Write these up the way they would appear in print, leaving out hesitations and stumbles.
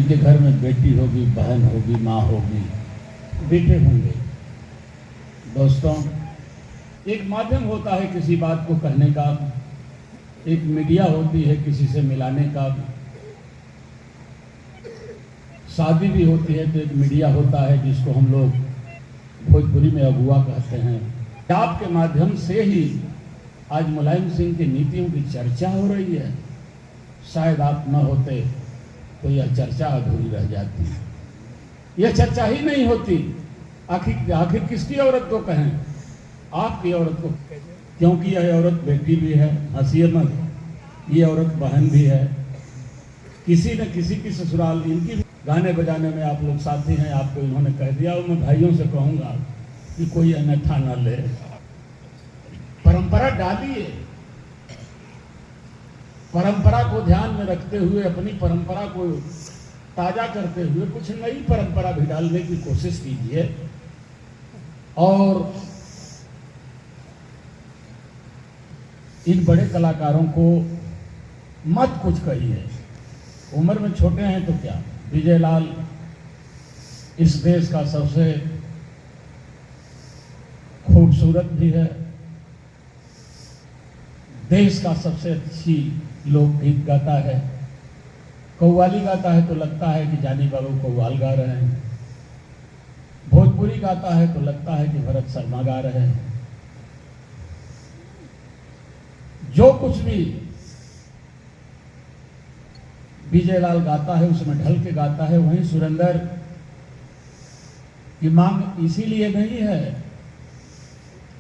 के घर में बेटी होगी, बहन होगी, माँ होगी, बेटे होंगे। दोस्तों, एक माध्यम होता है किसी बात को कहने का, एक मीडिया होती है किसी से मिलाने का, शादी भी होती है तो एक मीडिया होता है जिसको हम लोग भोजपुरी में अगुआ कहते हैं। आपके माध्यम से ही आज मुलायम सिंह की नीतियों की चर्चा हो रही है। शायद आप न होते तो यह चर्चा अधूरी रह जाती, यह चर्चा ही नहीं होती। आखिर किसकी औरत को कहें? आपकी औरत को, क्योंकि यह औरत बेटी भी है, हंसिए मत, ये औरत बहन भी है, किसी न किसी की ससुराल इनकी। गाने बजाने में आप लोग साथी हैं, आपको इन्होंने कह दिया और मैं भाइयों से कहूँगा कि कोई अन्यथा न ले। परंपरा डालिए, परंपरा को ध्यान में रखते हुए, अपनी परंपरा को ताजा करते हुए कुछ नई परंपरा भी डालने की कोशिश कीजिए। और इन बड़े कलाकारों को मत कुछ कहिए। उम्र में छोटे हैं तो क्या, विजय लाल इस देश का सबसे खूबसूरत भी है, देश का सबसे अच्छी लोकगीत गाता है। कव्वाली गाता है तो लगता है कि जानी बाबू कव्वाल गा रहे हैं, भोजपुरी गाता है तो लगता है कि भरत शर्मा गा रहे हैं। जो कुछ भी विजय लाल गाता है उसमें ढल के गाता है। वहीं सुरेंद्र की मांग इसीलिए नहीं है,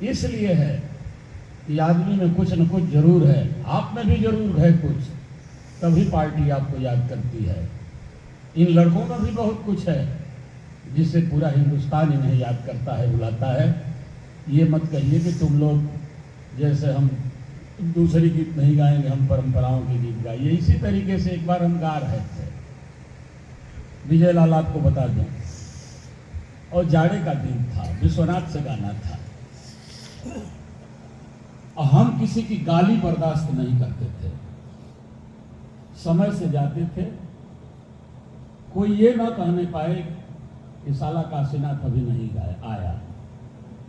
इसलिए है कि आदमी में कुछ न कुछ जरूर है, आप में भी जरूर है कुछ, तभी पार्टी आपको याद करती है। इन लड़कों में भी बहुत कुछ है जिससे पूरा हिंदुस्तान इन्हें याद करता है, बुलाता है। ये मत कहिए कि तुम लोग जैसे हम दूसरी गीत नहीं गाएंगे, हम परंपराओं के गीत गाइए। इसी तरीके से एक बार हम गा रहे थे, विजय लाल आपको बता दूं, और जाड़े का दिन था, विश्वनाथ से गाना था। हम किसी की गाली बर्दाश्त नहीं करते थे, समय से जाते थे। कोई ये ना कहने पाए कि साला काशीनाथ अभी नहीं आया,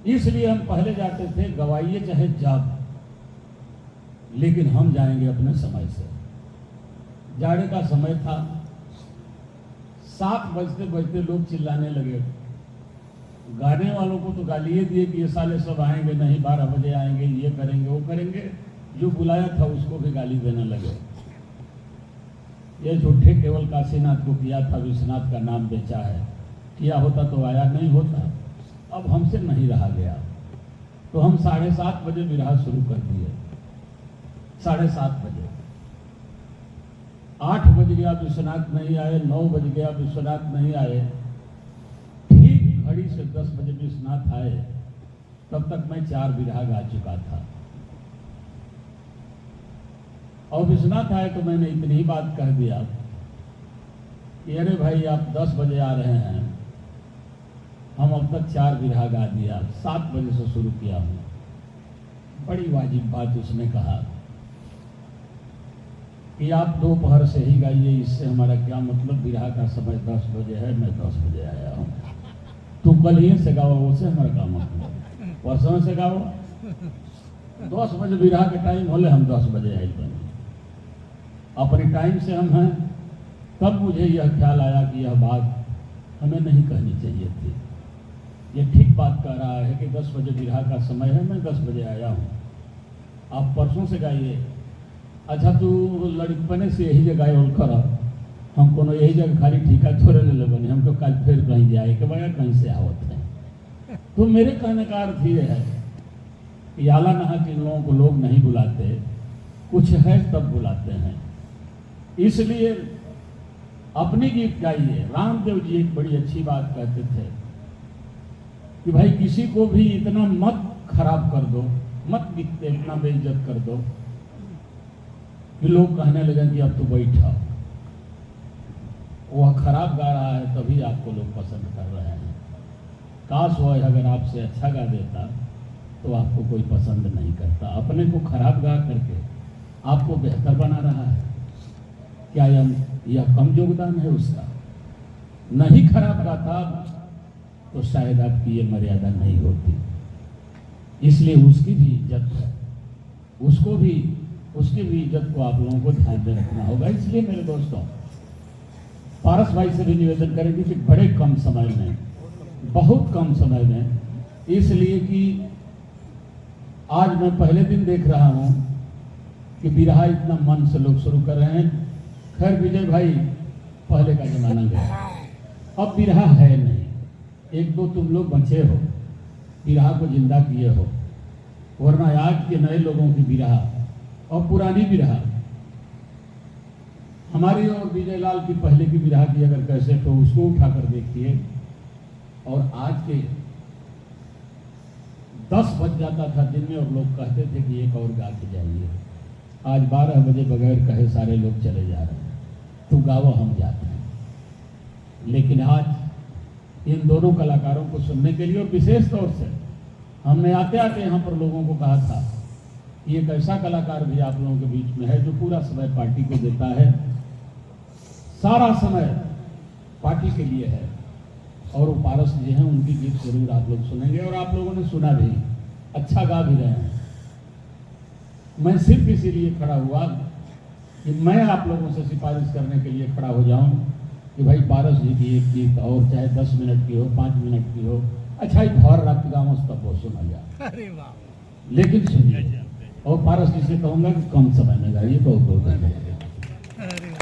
इसलिए हम पहले जाते थे। गवाइए चाहे जब, लेकिन हम जाएंगे अपने समय से। जाड़े का समय था, 7 बजते बजते लोग चिल्लाने लगे। गाने वालों को तो गालिए दिए कि ये साले सब आएंगे नहीं, 12 बजे आएंगे, ये करेंगे वो करेंगे। जो बुलाया था उसको भी गाली देने लगे। ये झूठे केवल काशीनाथ को किया था, विश्वनाथ का नाम बेचा है, किया होता तो आया, नहीं होता। अब हमसे नहीं रहा गया तो हम 7:30 बजे विरहा शुरू कर दिए। 7:30 बजे, 8 बज गया विश्वनाथ नहीं आए, 9 बज गया विश्वनाथ नहीं आए। ठीक घड़ी से 10 बजे विश्वनाथ आए, तब तक मैं 4 विरहा गा चुका था। और विश्वनाथ आए तो मैंने इतनी ही बात कह दिया कि अरे भाई आप 10 बजे आ रहे हैं, हम अब तक 4 विरहा गा दिया, 7 बजे से शुरू किया हूँ। बड़ी वाजिब बात उसने कहा कि आप दोपहर से ही गाइए, इससे हमारा क्या मतलब, विरहा का समय 10 बजे है, मैं 10 बजे आया हूँ। तुम कल ही से गाओ, उससे हमारा क्या मतलब, परसों से गाओ। 10 बजे विरहा के टाइम होले, हम 10 बजे आए बने, अपने टाइम से हम हैं। तब मुझे यह ख्याल आया कि यह बात हमें नहीं कहनी चाहिए थी। ये ठीक बात कह रहा है कि 10 बजे विरहा का समय है, मैं 10 बजे आया हूँ, आप परसों से गाइए। अच्छा तू लड़कपने से यही जगह और कर, हम कोनो यही जगह खाली ठीका थोड़े ले बने, हम तो कल फिर कहीं जाए के बगैर कहीं से आवत है। तो मेरे कहने का अर्थ ये है कि आला नहा के लोगों को लोग नहीं बुलाते, कुछ है तब बुलाते हैं। इसलिए अपनी गीत गाइए। रामदेव जी एक बड़ी अच्छी बात कहते थे कि भाई किसी को भी इतना मत खराब कर दो, मत इतना बेइज्जत कर दो कि लोग कहने लगे कि अब तो बैठा, वह खराब गा रहा है तभी आपको लोग पसंद कर रहे हैं। काश वह अगर आपसे अच्छा गा देता तो आपको कोई पसंद नहीं करता। अपने को खराब गा करके आपको बेहतर बना रहा है, क्या यह कम योगदान है उसका? नहीं खराब गाता तो शायद आपकी ये मर्यादा नहीं होती। इसलिए उसकी भी इज्जत है, उसकी भी इज्जत को आप लोगों को ध्यान में रखना होगा। इसलिए मेरे दोस्तों, पारस भाई से भी निवेदन करेंगे कि बड़े कम समय में, बहुत कम समय में, इसलिए कि आज मैं पहले दिन देख रहा हूं कि बिरहा इतना मन से लोग शुरू कर रहे हैं। खैर विजय भाई, पहले का जमाना गया, अब बिरहा है नहीं। एक दो तुम लोग बचे हो, बिरहा को जिंदा किए हो, वरना आज के नए लोगों की बिरहा और पुरानी बिरहा, हमारी और विजय लाल की पहले की बिरहा की अगर कैसेट हो उसको उठाकर देखिए, और आज के 10 बज जाता था दिन में और लोग कहते थे कि एक और गा के जाइए। आज 12 बजे बगैर कहे सारे लोग चले जा रहे हैं, तो गाओ हम जाते हैं। लेकिन आज इन दोनों कलाकारों को सुनने के लिए, और विशेष तौर से हमने आते आते यहाँ पर लोगों को कहा था कि एक ऐसा कलाकार भी आप लोगों के बीच में है जो पूरा समय पार्टी को देता है, सारा समय पार्टी के लिए है, और वो पारस जी हैं, उनकी गीत जरूर आप लोग सुनेंगे, और आप लोगों ने सुना भी, अच्छा गा भी रहे हैं। मैं सिर्फ इसीलिए खड़ा हुआ कि मैं आप लोगों से सिफारिश करने के लिए खड़ा हो जाऊं कि भाई पारस जी की एक गीत, और चाहे 10 मिनट की हो, 5 मिनट की हो, अच्छा ही भर रात गाँव तब वो सुना जाए, लेकिन सुनिए। और पारस जी से कहूंगा कि कम समय में गाइए, बहुत